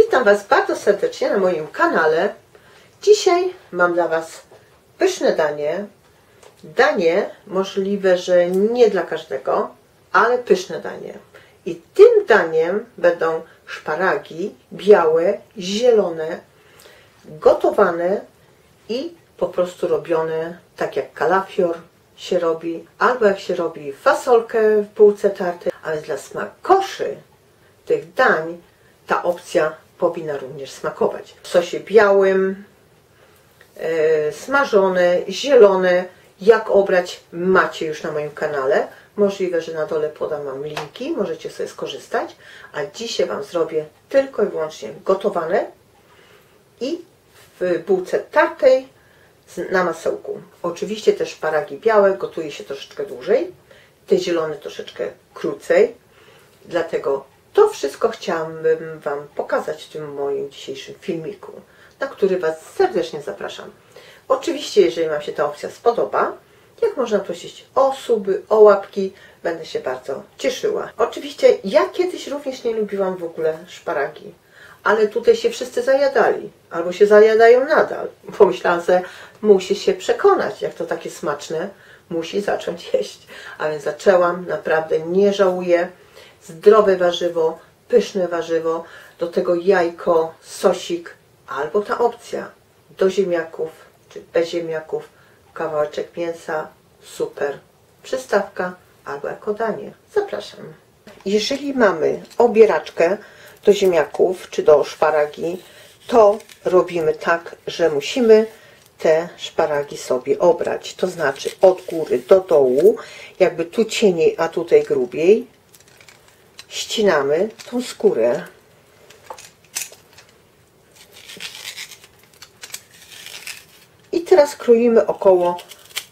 Witam Was bardzo serdecznie na moim kanale. Dzisiaj mam dla Was pyszne danie. Danie możliwe, że nie dla każdego, ale pyszne danie. I tym daniem będą szparagi białe, zielone, gotowane i po prostu robione tak jak kalafior się robi, albo jak się robi fasolkę w bułce tartej. Ale dla smakoszy tych dań ta opcja powinna również smakować. W sosie białym, smażone, zielone. Jak obrać, macie już na moim kanale. Możliwe, że na dole podam Wam linki, możecie sobie skorzystać. A dzisiaj Wam zrobię tylko i wyłącznie gotowane i w bułce tartej na masełku. Oczywiście te szparagi białe gotuje się troszeczkę dłużej, te zielone troszeczkę krócej. Dlatego to wszystko chciałabym Wam pokazać w tym moim dzisiejszym filmiku, na który Was serdecznie zapraszam. Oczywiście, jeżeli Wam się ta opcja spodoba, jak można prosić o suby, o łapki, będę się bardzo cieszyła. Oczywiście ja kiedyś również nie lubiłam w ogóle szparagi, ale tutaj się wszyscy zajadali, albo się zajadają nadal. Pomyślałam, że musi się przekonać, jak to takie smaczne, musi zacząć jeść. A więc zaczęłam, naprawdę nie żałuję. Zdrowe warzywo, pyszne warzywo, do tego jajko, sosik, albo ta opcja do ziemniaków, czy bez ziemniaków, kawałeczek mięsa, super. Przystawka, albo jako danie. Zapraszam. Jeżeli mamy obieraczkę do ziemniaków, czy do szparagi, to robimy tak, że musimy te szparagi sobie obrać. To znaczy od góry do dołu, jakby tu cieniej, a tutaj grubiej. Ścinamy tą skórę. I teraz kroimy około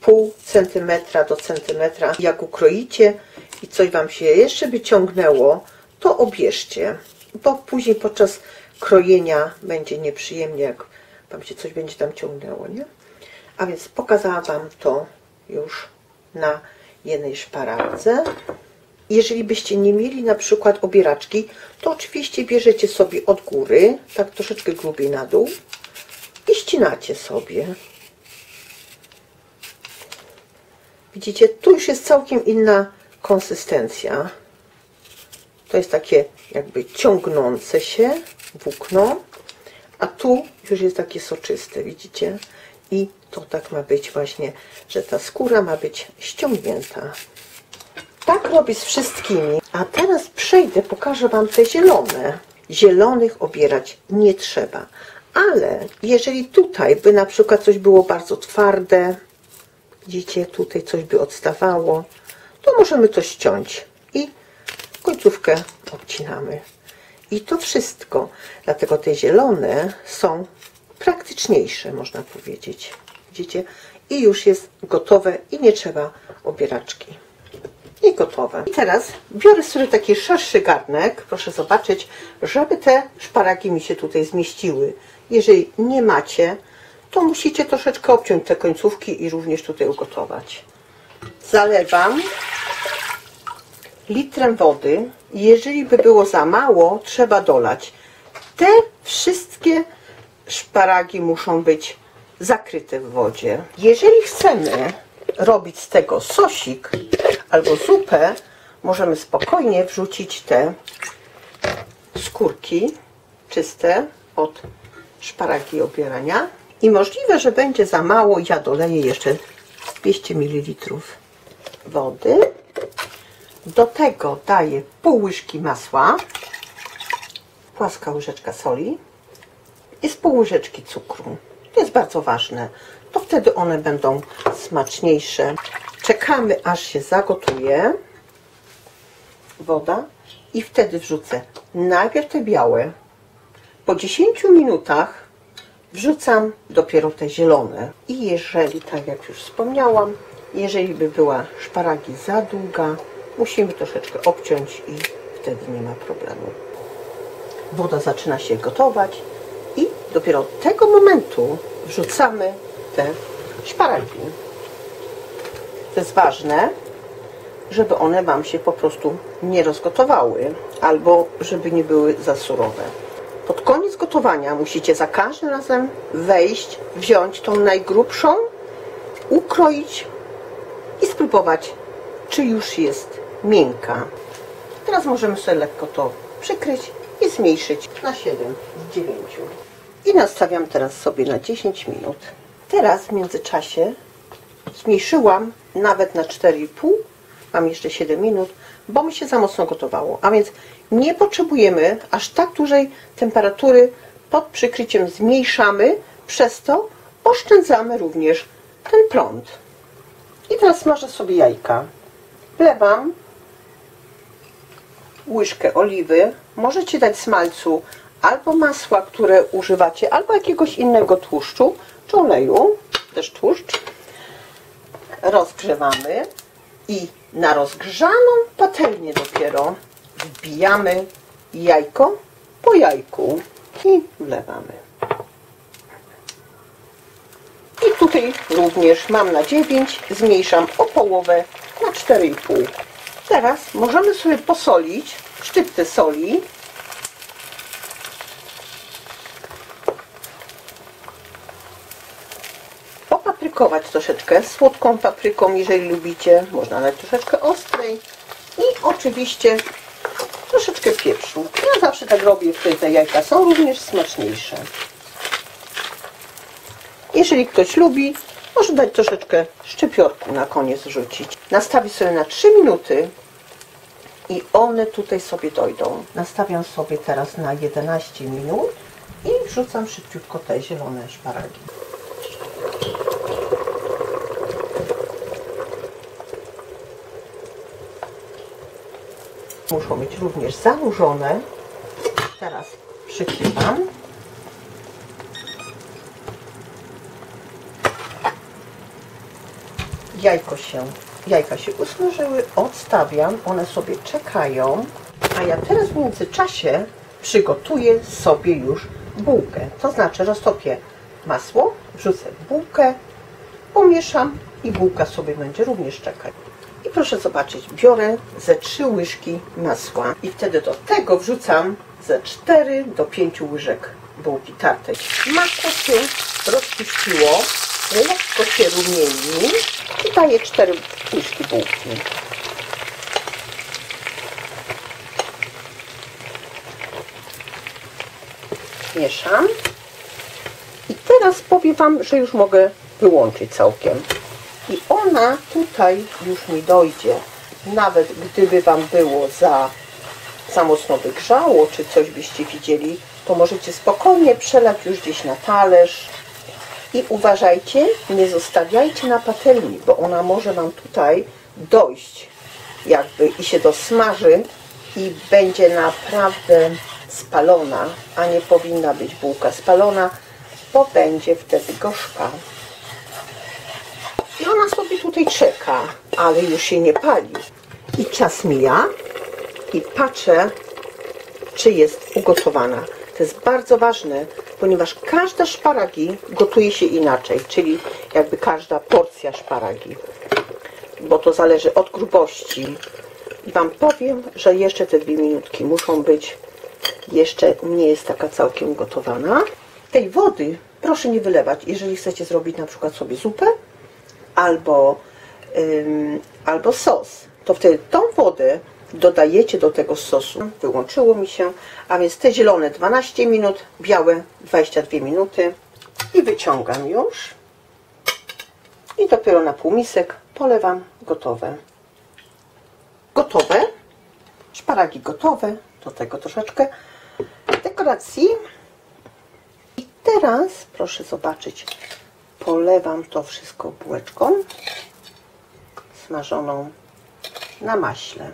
pół centymetra do centymetra. Jak ukroicie i coś Wam się jeszcze by ciągnęło, to obierzcie, bo później podczas krojenia będzie nieprzyjemnie, jak Wam się coś będzie tam ciągnęło, nie? A więc pokazałam Wam to już na jednej szparagce. Jeżeli byście nie mieli na przykład obieraczki, to oczywiście bierzecie sobie od góry, tak troszeczkę grubiej na dół i ścinacie sobie. Widzicie, tu już jest całkiem inna konsystencja. To jest takie jakby ciągnące się włókno, a tu już jest takie soczyste, widzicie? I to tak ma być właśnie, że ta skóra ma być ściągnięta. Tak robię z wszystkimi. A teraz przejdę, pokażę Wam te zielone. Zielonych obierać nie trzeba. Ale jeżeli tutaj by na przykład coś było bardzo twarde, widzicie, tutaj coś by odstawało, to możemy to ściąć i końcówkę obcinamy. I to wszystko. Dlatego te zielone są praktyczniejsze, można powiedzieć. Widzicie? I już jest gotowe i nie trzeba obieraczki. I gotowe. I teraz biorę sobie taki szerszy garnek, proszę zobaczyć, żeby te szparagi mi się tutaj zmieściły. Jeżeli nie macie, to musicie troszeczkę obciąć te końcówki i również tutaj ugotować. Zalewam litrem wody. Jeżeli by było za mało, trzeba dolać. Te wszystkie szparagi muszą być zakryte w wodzie. Jeżeli chcemy robić z tego sosik albo zupę, możemy spokojnie wrzucić te skórki czyste od szparagi obierania. I możliwe, że będzie za mało, ja doleję jeszcze 200 ml wody. Do tego daję pół łyżki masła, płaska łyżeczka soli i z pół łyżeczki cukru. To jest bardzo ważne. To wtedy one będą smaczniejsze. Czekamy, aż się zagotuje woda i wtedy wrzucę najpierw te białe. Po 10 minutach wrzucam dopiero te zielone. I jeżeli, tak jak już wspomniałam, jeżeli by była szparagi za długa, musimy troszeczkę obciąć i wtedy nie ma problemu. Woda zaczyna się gotować i dopiero od tego momentu wrzucamy te szparagi. To jest ważne, żeby one Wam się po prostu nie rozgotowały, albo żeby nie były za surowe. Pod koniec gotowania musicie za każdym razem wejść, wziąć tą najgrubszą, ukroić i spróbować, czy już jest miękka. Teraz możemy sobie lekko to przykryć i zmniejszyć na 7 z 9. I nastawiam teraz sobie na 10 minut. Teraz w międzyczasie zmniejszyłam nawet na 4,5. Mam jeszcze 7 minut, bo mi się za mocno gotowało. A więc nie potrzebujemy aż tak dużej temperatury. Pod przykryciem zmniejszamy, przez to oszczędzamy również ten prąd. I teraz smażę sobie jajka. Wlewam łyżkę oliwy. Możecie dać smalcu albo masła, które używacie, albo jakiegoś innego tłuszczu, czy oleju, też tłuszcz. Rozgrzewamy i na rozgrzaną patelnię dopiero wbijamy jajko po jajku i wlewamy. I tutaj również mam na 9, zmniejszam o połowę na 4,5. Teraz możemy sobie posolić, szczyptę soli. Popaprykować troszeczkę słodką papryką, jeżeli lubicie. Można dać troszeczkę ostrej. I oczywiście troszeczkę pieprzu. Ja zawsze tak robię, wtedy te jajka są również smaczniejsze. Jeżeli ktoś lubi, może dać troszeczkę szczypiorku na koniec wrzucić. Nastawić sobie na 3 minuty i one tutaj sobie dojdą. Nastawiam sobie teraz na 11 minut i wrzucam szybciutko te zielone szparagi. Muszą być również zanurzone. Teraz przykrywam. Jajka się usmażyły, odstawiam, one sobie czekają, a ja teraz w międzyczasie przygotuję sobie już bułkę. To znaczy roztopię masło, wrzucę bułkę, pomieszam i bułka sobie będzie również czekać. I proszę zobaczyć, biorę ze 3 łyżki masła i wtedy do tego wrzucam ze 4 do 5 łyżek bułki tartej. Masło się rozpuściło, lekko się rumieni i daję 4 łyżki bułki. Mieszam. I teraz powiem Wam, że już mogę wyłączyć całkiem. I ona tutaj już mi dojdzie. Nawet gdyby Wam było za mocno wygrzało, czy coś byście widzieli, to możecie spokojnie przelać już gdzieś na talerz. I uważajcie, nie zostawiajcie na patelni, bo ona może Wam tutaj dojść jakby i się dosmaży i będzie naprawdę spalona, a nie powinna być bułka spalona, bo będzie wtedy gorzka. I ona sobie tutaj czeka, ale już się nie pali. I czas mija i patrzę, czy jest ugotowana. To jest bardzo ważne, ponieważ każda szparagi gotuje się inaczej, czyli jakby każda porcja szparagi, bo to zależy od grubości. I Wam powiem, że jeszcze te 2 minutki muszą być, jeszcze nie jest taka całkiem gotowana. Tej wody proszę nie wylewać, jeżeli chcecie zrobić na przykład sobie zupę albo sos, to wtedy tą wodę dodajecie do tego sosu. Wyłączyło mi się, a więc te zielone 12 minut, białe 22 minuty i wyciągam już i dopiero na półmisek polewam. Gotowe. Gotowe. Szparagi gotowe. Do tego troszeczkę dekoracji. I teraz proszę zobaczyć, polewam to wszystko bułeczką smażoną na maśle.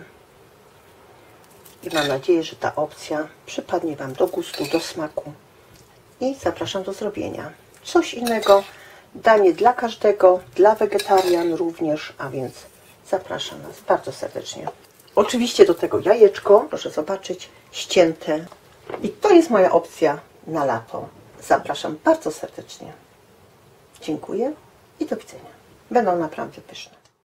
I mam nadzieję, że ta opcja przypadnie Wam do gustu, do smaku. I zapraszam do zrobienia. Coś innego, danie dla każdego, dla wegetarian również, a więc zapraszam Was bardzo serdecznie. Oczywiście do tego jajeczko, proszę zobaczyć, ścięte. I to jest moja opcja na lato. Zapraszam bardzo serdecznie. Dziękuję i do widzenia. Będą naprawdę pyszne.